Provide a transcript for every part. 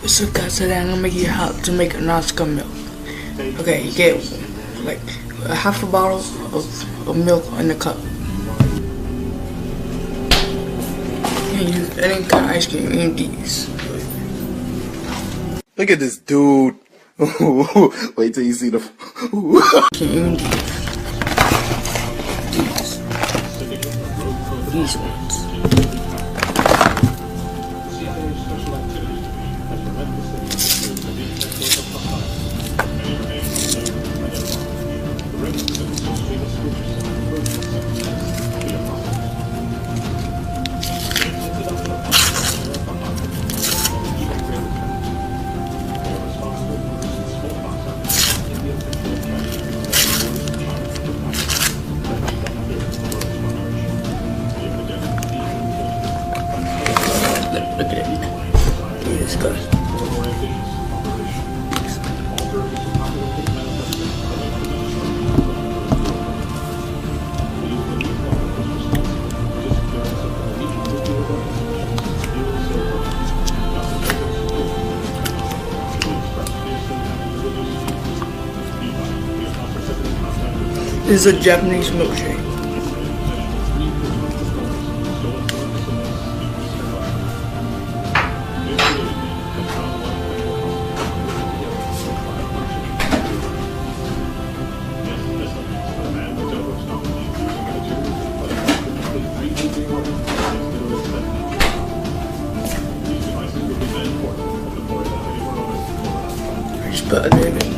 So guys, today I'm gonna make you how to make a Nagasaki milk. Okay, you get like a half a bottle of milk in a cup. And use any kind of ice cream in these. Look at this dude. Wait till you see the. These ones. Look at it. Look at this guy. This is a Japanese milkshake. Just put a little bit more.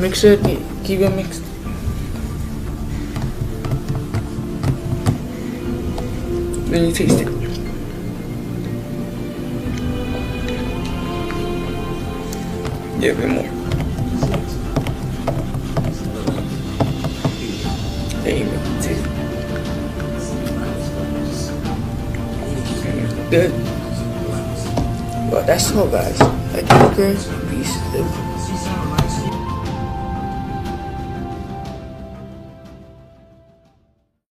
Mix it, keep it mixed. Then you taste it. Yeah, a bit more. There you go. Taste it. Good. Well, that's all, guys. Like, peace.